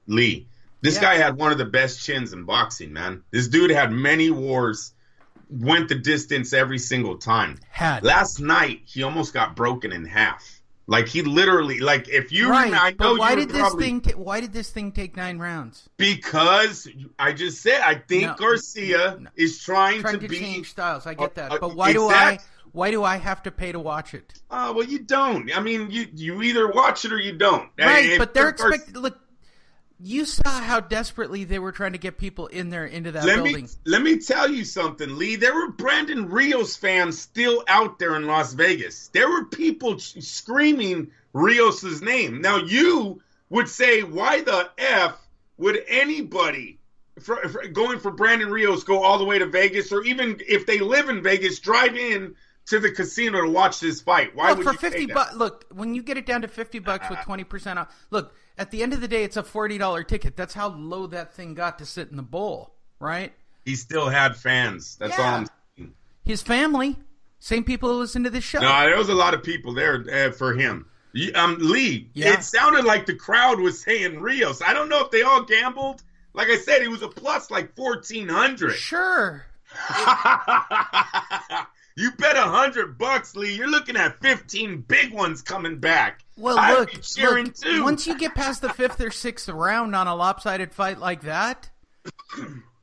Lee. This guy had one of the best chins in boxing, man. This dude had many wars, went the distance every single time. Last night, he almost got broken in half. Like, he literally, like, if you remember, I know why did this thing take 9 rounds? Because I just said, I think Garcia is trying to change styles. I get that, but why do I have to pay to watch it? Well, you don't. I mean, you either watch it or you don't. Right, but they're expecting. Look, you saw how desperately they were trying to get people into that building. Let me tell you something, Lee. There were Brandon Rios fans still out there in Las Vegas. There were people screaming Rios' name. Now, you would say, why the F would anybody going for Brandon Rios go all the way to Vegas, or even if they live in Vegas, drive in to the casino to watch this fight? Why would for you $50? Look, when you get it down to $50 with 20% off, look. At the end of the day, it's a $40 ticket. That's how low that thing got to sit in the bowl, right? He still had fans. That's all I'm saying. His family, same people who listen to this show. No, there was a lot of people there for him. Lee, it sounded like the crowd was saying Rios. I don't know if they all gambled. Like I said, it was a plus like 1,400. Sure. You bet $100, Lee. You're looking at 15 big ones coming back. Well, look, once you get past the 5th or 6th round on a lopsided fight like that,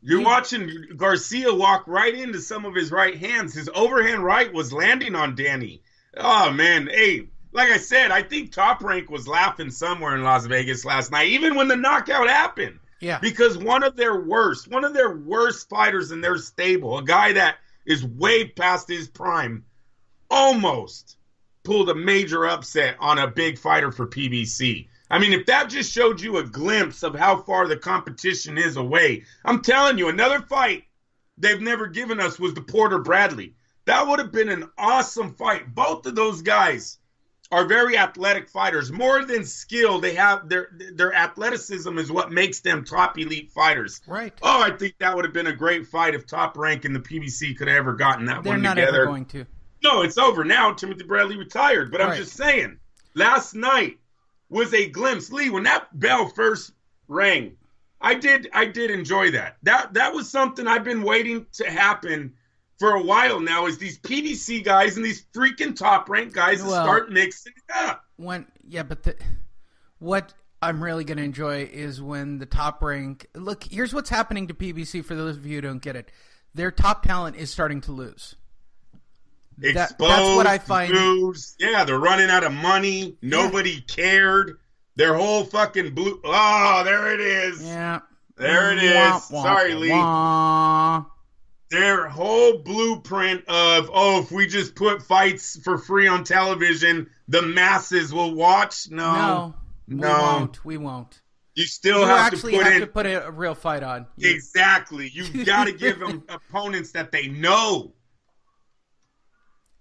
you're watching Garcia walk right into some of his right hands. His overhand right was landing on Danny. Oh, man. Hey, like I said, I think Top Rank was laughing somewhere in Las Vegas last night, even when the knockout happened. Yeah. Because one of their worst fighters in their stable, a guy that is way past his prime, almost pulled a major upset on a big fighter for PBC. I mean, if that just showed you a glimpse of how far the competition is away, I'm telling you, another fight they've never given us was the Porter Bradley. That would have been an awesome fight. Both of those guys are very athletic fighters. More than skill, they have their athleticism is what makes them top elite fighters. Right. Oh, I think that would have been a great fight if Top Rank and the PBC could have ever gotten that one together. They're not ever going to. No, it's over now. Timothy Bradley retired. But I'm just saying, last night was a glimpse. Lee, when that bell first rang, I did enjoy that. That was something I've been waiting to happen for a while now, is these PBC guys and these freaking Top Rank guys start mixing it up. What I'm really going to enjoy is when the Top Rank... Look, here's what's happening to PBC for those of you who don't get it. Their top talent is starting to lose. Exposed, that's what I find. Lose. Yeah, they're running out of money. Nobody cared. Their whole fucking blue... Oh, there it is. Yeah. There it is. Sorry, Lee. Their whole blueprint of, if we just put fights for free on television, the masses will watch. No. We won't. You still have to put a real fight on. Exactly. You've got to give them opponents that they know.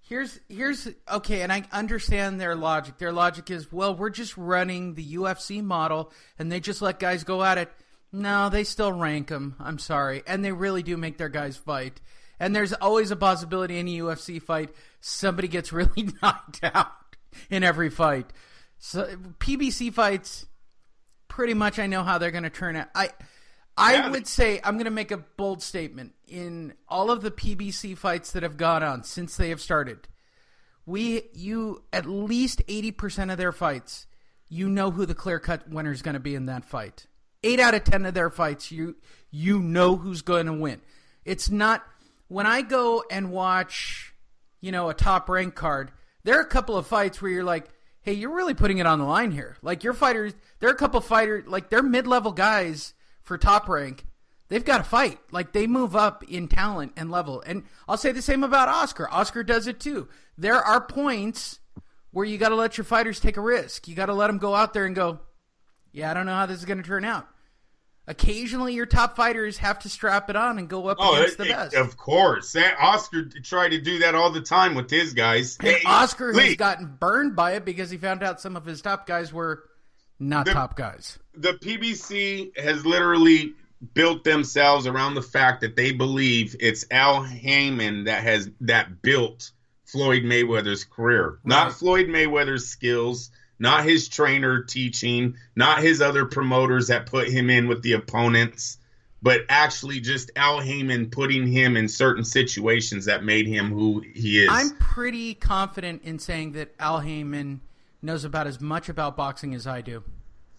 Here's okay, and I understand their logic. Their logic is, well, we're just running the UFC model, and they just let guys go at it. No, they still rank them. I'm sorry. And they really do make their guys fight. And there's always a possibility in a UFC fight somebody gets really knocked out in every fight. So PBC fights, pretty much I know how they're going to turn out. I would say, I'm going to make a bold statement. In all of the PBC fights that have gone on since they have started, at least 80% of their fights, you know who the clear-cut winner is going to be in that fight. 8 out of 10 of their fights, you know who's going to win. It's not when I go and watch, a Top Rank card. There are a couple of fights where you're like, hey, you're really putting it on the line here. Like your fighters, there are a couple of fighters, like they're mid-level guys for Top Rank. They've got to fight. Like they move up in talent and level. And I'll say the same about Oscar. Oscar does it too. There are points where you got to let your fighters take a risk. You got to let them go out there and go, yeah, I don't know how this is going to turn out. Occasionally, your top fighters have to strap it on and go up against the best. Of course. Oscar tried to do that all the time with his guys. And Oscar has gotten burned by it because he found out some of his top guys were not top guys. The PBC has literally built themselves around the fact that they believe it's Al Heyman that built Floyd Mayweather's career. Right. Not Floyd Mayweather's skills, not his trainer teaching, not his other promoters that put him in with the opponents, but actually just Al Heyman putting him in certain situations that made him who he is. I'm pretty confident in saying that Al Heyman knows about as much about boxing as I do.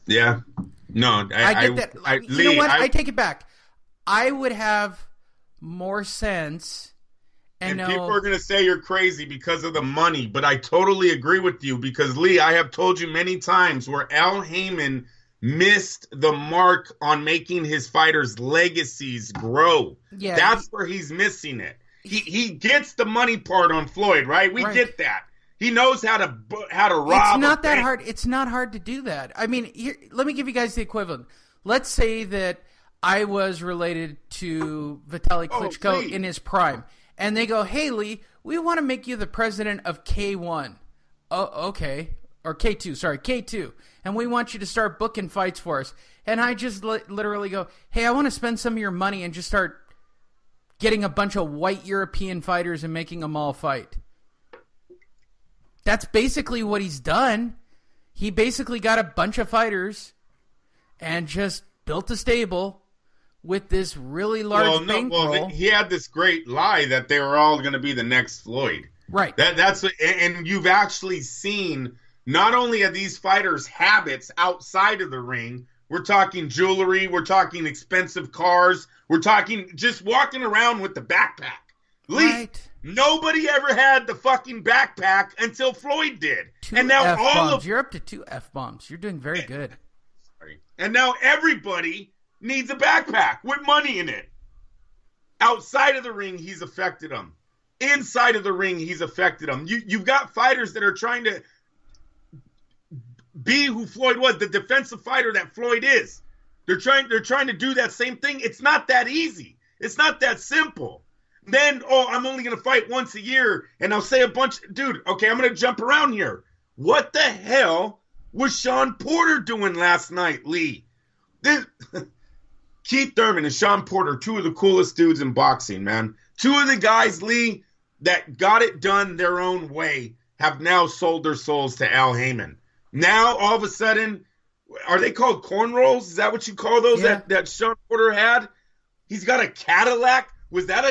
Yeah. No, I get that. You know what? I take it back. I would have more sense. And people are going to say you're crazy because of the money, but I totally agree with you because, Lee, I have told you many times where Al Heyman missed the mark on making his fighters' legacies grow. Yeah, that's where he's missing it. He gets the money part on Floyd, right? We get that. He knows how to rob. It's not that hard. It's not hard to do that. I mean, let me give you guys the equivalent. Let's say that I was related to Vitaly Klitschko in his prime. And they go, hey, Lee, we want to make you the president of K1. Oh, okay. Or K2, sorry, K2. And we want you to start booking fights for us. And I just literally go, hey, I want to spend some of your money and just start getting a bunch of white European fighters and making them all fight. That's basically what he's done. He basically got a bunch of fighters and just built a stable with this really large bankroll. He had this great lie that they were all going to be the next Floyd. Right. And you've actually seen not only are these fighters' habits outside of the ring, we're talking jewelry, we're talking expensive cars, we're talking just walking around with the backpack. Lee, nobody ever had the fucking backpack until Floyd did. You're up to 2 F-bombs. You're doing very good. Sorry. And now everybody needs a backpack with money in it. Outside of the ring, he's affected them. Inside of the ring, he's affected them. You've got fighters that are trying to be who Floyd was, the defensive fighter that Floyd is. They're trying to do that same thing. It's not that easy. It's not that simple. Then, I'm only going to fight once a year, and I'll say a bunch. Dude, okay, I'm going to jump around here. What the hell was Sean Porter doing last night, Lee? Keith Thurman and Sean Porter, 2 of the coolest dudes in boxing, man. 2 of the guys, Lee, that got it done their own way have now sold their souls to Al Heyman. Now, all of a sudden, are they called cornrows? Is that what you call those that Sean Porter had? He's got a Cadillac. Was that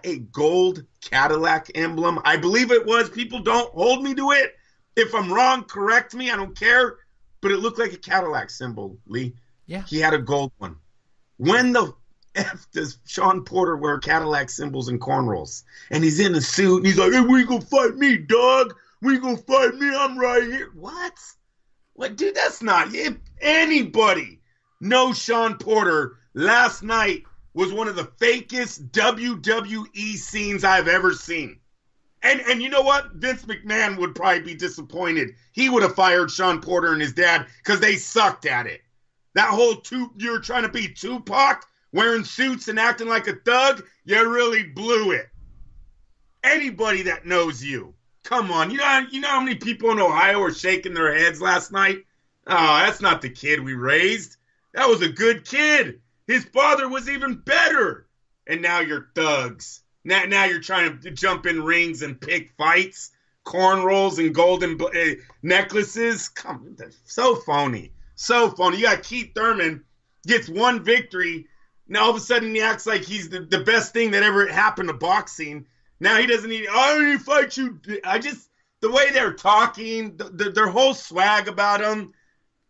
a gold Cadillac emblem? I believe it was. People don't hold me to it. If I'm wrong, correct me. I don't care. But it looked like a Cadillac symbol, Lee. Yeah. He had a gold one. When the F does Sean Porter wear Cadillac symbols and cornrows? And he's in a suit, and he's like, hey, we ain't gonna fight me, dog. We ain't gonna fight me. I'm right here. What? What, dude, that's not it. Anybody knows Sean Porter last night was one of the fakest WWE scenes I've ever seen. And you know what? Vince McMahon would probably be disappointed. He would have fired Sean Porter and his dad because they sucked at it. That whole you're trying to be Tupac, wearing suits and acting like a thug, you really blew it. Anybody that knows you, come on. You know how many people in Ohio were shaking their heads last night? Oh, that's not the kid we raised. That was a good kid. His father was even better. And now you're thugs. Now you're trying to jump in rings and pick fights, cornrows and golden necklaces. Come, so phony. So phony. You got Keith Thurman, gets one victory. Now all of a sudden he acts like he's the best thing that ever happened to boxing. Now he doesn't need, I don't need to fight you. The way they're talking, their whole swag about him,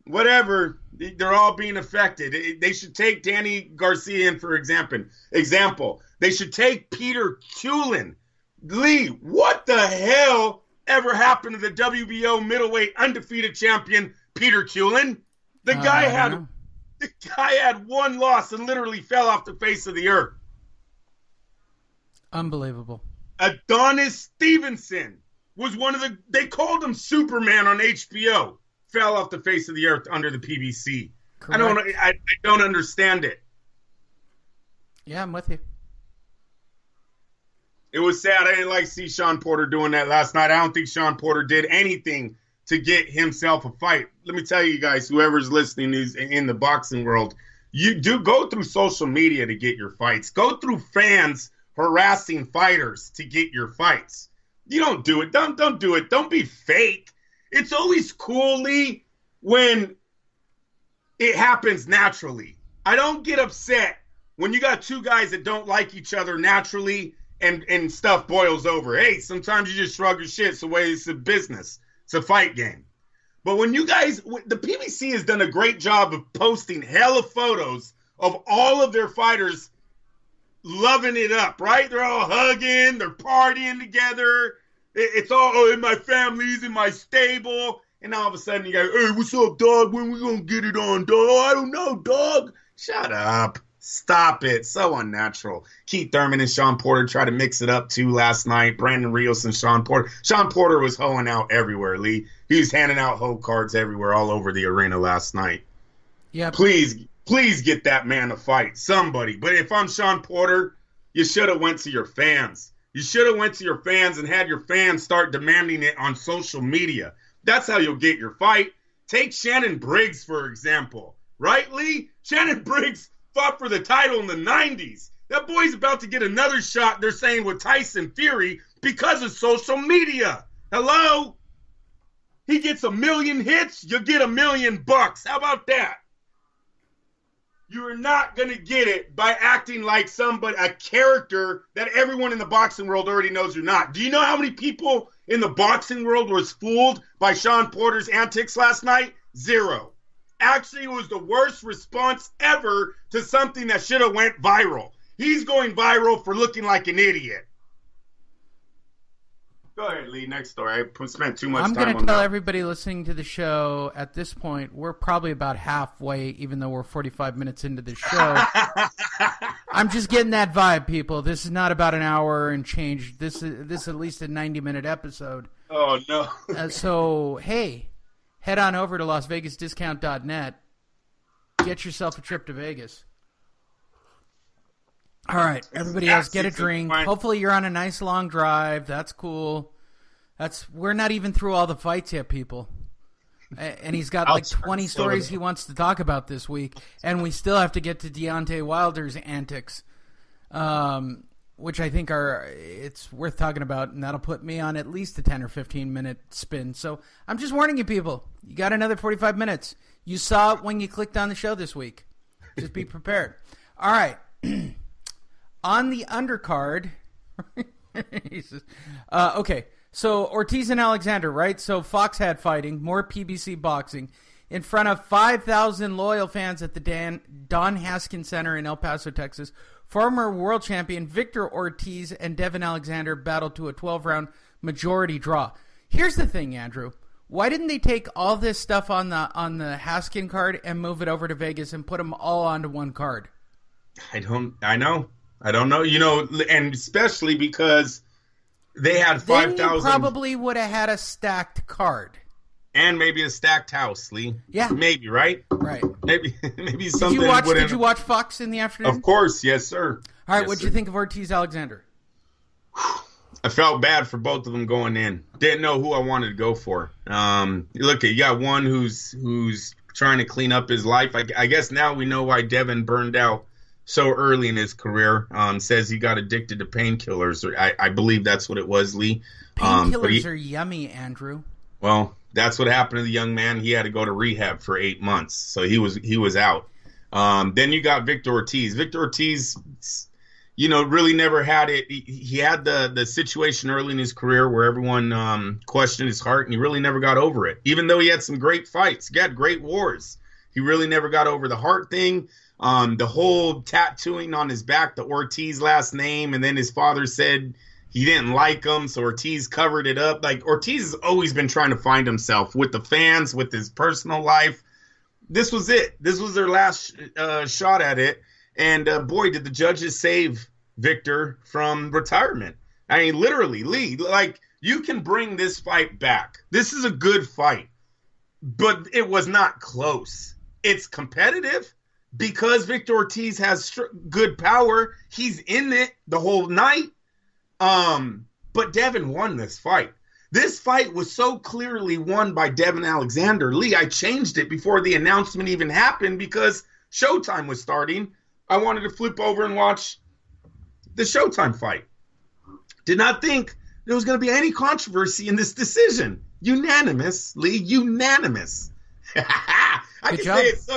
whatever, they're all being affected. They should take Danny Garcia in for example. They should take Peter Tulin. Lee, what the hell ever happened to the WBO middleweight undefeated champion Peter Tulin? The guy had one loss and literally fell off the face of the earth. Unbelievable. Adonis Stevenson was they called him Superman on HBO. Fell off the face of the earth under the PBC. Correct. I don't understand it. Yeah, I'm with you. It was sad. I didn't like see Sean Porter doing that last night. I don't think Sean Porter did anything to get himself a fight. Let me tell you guys, whoever's listening is in the boxing world, you do go through social media to get your fights. Go through fans harassing fighters to get your fights. You don't do it. Don't do it. Don't be fake. It's always cool, Lee, when it happens naturally. I don't get upset when you got two guys that don't like each other naturally and stuff boils over. Hey, sometimes you just shrug your shit. It's the way it's a business. It's a fight game. But when you guys, the PBC has done a great job of posting hella photos of all of their fighters loving it up, right? They're all hugging, they're partying together. It's all, in my family's in my stable. And all of a sudden you go, hey, what's up, dog? When we gonna get it on, dog? I don't know, dog. Shut up. Stop it. So unnatural. Keith Thurman and Sean Porter tried to mix it up too last night. Brandon Rios and Sean Porter. Sean Porter was hoeing out everywhere, Lee. He was handing out hoe cards everywhere, all over the arena last night. Yeah. Please get that man a fight. Somebody. But if I'm Sean Porter, you should have went to your fans. You should have went to your fans and had your fans start demanding it on social media. That's how you'll get your fight. Take Shannon Briggs, for example. Right, Lee? Shannon Briggs fought for the title in the 90s. That boy's about to get another shot, they're saying, with Tyson Fury because of social media. Hello? He gets 1 million hits, you get $1 million. How about that? You are not going to get it by acting like somebody, a character that everyone in the boxing world already knows you're not. Do you know how many people in the boxing world was fooled by Sean Porter's antics last night? 0. Actually, it was the worst response ever to something that should have went viral. He's going viral for looking like an idiot. Go ahead, Lee. Next story. I spent too much time on that. I'm going to tell everybody listening to the show at this point, we're probably about halfway, even though we're 45 minutes into the show. I'm just getting that vibe, people. This is not about an hour and change. This is at least a 90-minute episode. Oh, no. So, hey. Head on over to LasVegasDiscount.net. Get yourself a trip to Vegas. All right, everybody else, get a drink. Hopefully you're on a nice long drive. That's cool. We're not even through all the fights yet, people. And he's got like 20 stories he wants to talk about this week. And we still have to get to Deontay Wilder's antics, which I think it's worth talking about, and that'll put me on at least a 10 or 15-minute spin. So I'm just warning you, people. You got another 45 minutes. You saw it when you clicked on the show this week. Just be prepared. All right. On the undercard, okay, so Ortiz and Alexander, right? So Fox had fighting, more PBC boxing, in front of 5,000 loyal fans at the Don Haskins Center in El Paso, Texas. Former world champion Victor Ortiz and Devin Alexander battled to a 12-round majority draw. Here's the thing, Andrew. Why didn't they take all this stuff on the Haskin card and move it over to Vegas and put them all onto one card? I don't know. You know, and especially because they had 5,000. Then you probably would have had a stacked card. And maybe a stacked house, Lee. Yeah. Maybe, right? Right. Maybe something. Did you watch Fox in the afternoon? Of course, yes, sir. All right, what'd you think of Ortiz Alexander? I felt bad for both of them going in. Didn't know who I wanted to go for. Look, you got one who's trying to clean up his life. I guess now we know why Devin burned out so early in his career. Says he got addicted to painkillers. I believe that's what it was, Lee. Painkillers are yummy, Andrew. Well, that's what happened to the young man. He had to go to rehab for 8 months, so he was out. Then you got Victor Ortiz. Victor Ortiz, really never had it. He had the situation early in his career where everyone questioned his heart, and he really never got over it. Even though he had some great fights, he had great wars, he really never got over the heart thing. The whole tattooing on his back, the Ortiz last name, and then his father said he didn't like him, so Ortiz covered it up. Like, Ortiz has always been trying to find himself with the fans, with his personal life. This was it. This was their last shot at it. And, boy, did the judges save Victor from retirement. I mean, literally, Lee, like, you can bring this fight back. This is a good fight. But it was not close. It's competitive because Victor Ortiz has good power. He's in it the whole night. But Devin won this fight. This fight was so clearly won by Devin Alexander. Lee, I changed it before the announcement even happened because Showtime was starting. I wanted to flip over and watch the Showtime fight. Did not think there was going to be any controversy in this decision. Unanimously unanimous. I Good can job. say it so